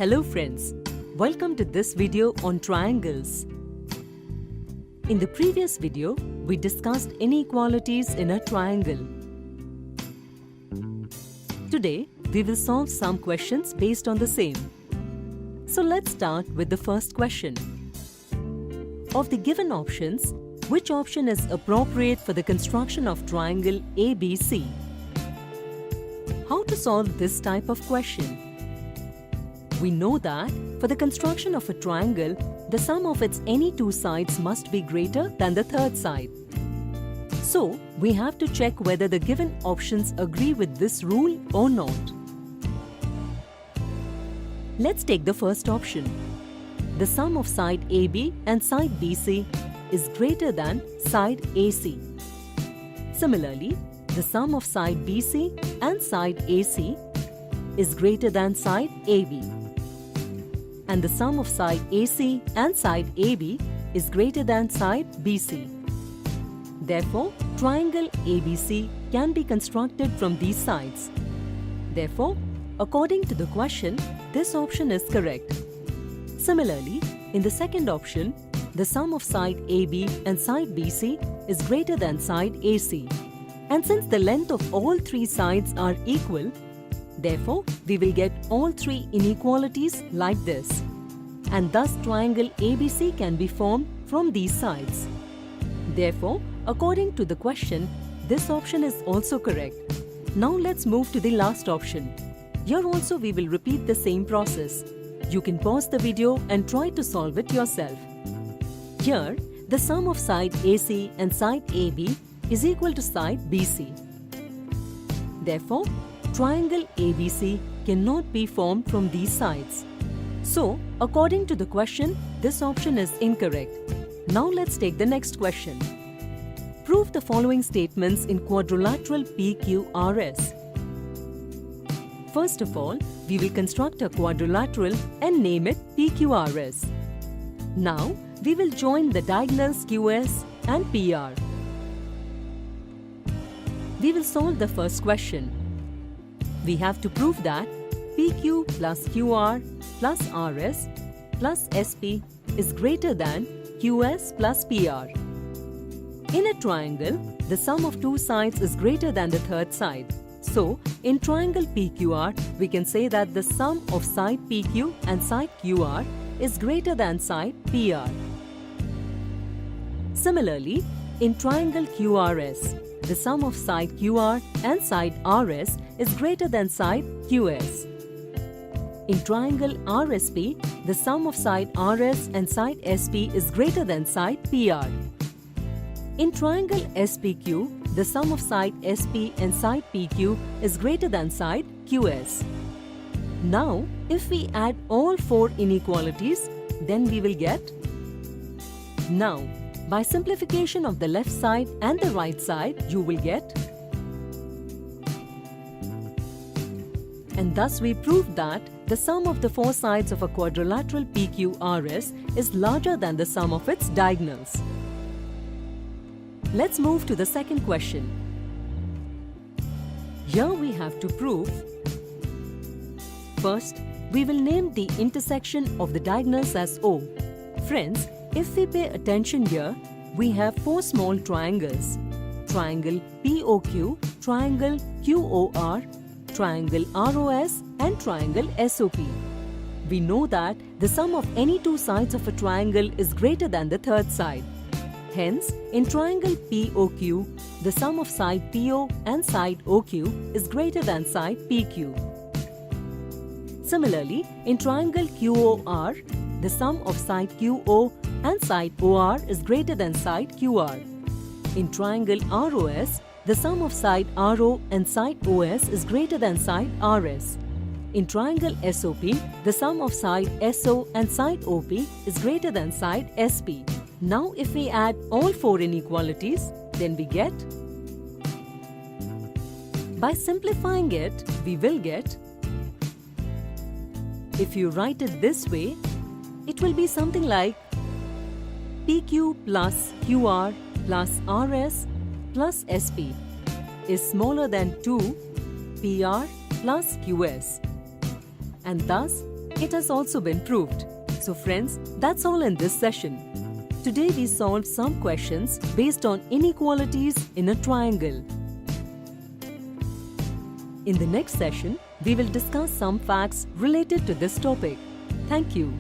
Hello friends, welcome to this video on triangles. In the previous video, we discussed inequalities in a triangle. Today, we will solve some questions based on the same. So let's start with the first question. Of the given options, which option is appropriate for the construction of triangle ABC? How to solve this type of question? We know that for the construction of a triangle, the sum of its any two sides must be greater than the third side. So, we have to check whether the given options agree with this rule or not. Let's take the first option. The sum of side AB and side BC is greater than side AC. Similarly, the sum of side BC and side AC is greater than side AB. And the sum of side AC and side AB is greater than side BC. Therefore, triangle ABC can be constructed from these sides. Therefore, according to the question, this option is correct. Similarly, in the second option, the sum of side AB and side BC is greater than side AC. And since the length of all three sides are equal, therefore, we will get all three inequalities like this. And thus, triangle ABC can be formed from these sides. Therefore, according to the question, this option is also correct. Now let's move to the last option. Here also we will repeat the same process. You can pause the video and try to solve it yourself. Here, the sum of side AC and side AB is equal to side BC. Therefore, triangle ABC cannot be formed from these sides. So, according to the question, this option is incorrect. Now let's take the next question. Prove the following statements in quadrilateral PQRS. First of all, we will construct a quadrilateral and name it PQRS. Now, we will join the diagonals QS and PR. We will solve the first question. We have to prove that PQ plus QR plus RS plus SP is greater than QS plus PR. In a triangle, the sum of two sides is greater than the third side. So, in triangle PQR, we can say that the sum of side PQ and side QR is greater than side PR. Similarly, in triangle QRS, the sum of side QR and side RS is greater than side QS. In triangle RSP, the sum of side RS and side SP is greater than side PR. In triangle SPQ, the sum of side SP and side PQ is greater than side QS. Now, if we add all four inequalities, then we will get. Now, by simplification of the left side and the right side, you will get. And thus we proved that the sum of the four sides of a quadrilateral PQRS is larger than the sum of its diagonals. Let's move to the second question. Here we have to prove. First, we will name the intersection of the diagonals as O. Friends, if we pay attention here, we have four small triangles. Triangle POQ, triangle QOR, triangle ROS and triangle SOP. We know that the sum of any two sides of a triangle is greater than the third side. Hence, in triangle POQ, the sum of side PO and side OQ is greater than side PQ. Similarly, in triangle QOR, the sum of side QO and side OR is greater than side QR. In triangle ROS, the sum of side RO and side OS is greater than side RS. In triangle SOP, the sum of side SO and side OP is greater than side SP. Now if we add all four inequalities, then we get. By simplifying it, we will get. If you write it this way, it will be something like PQ plus QR plus RS plus SP is smaller than 2 PR plus QS. And thus, It has also been proved. So friends, that's all in this session. Today we solved some questions based on inequalities in a triangle. In the next session, we will discuss some facts related to this topic. Thank you.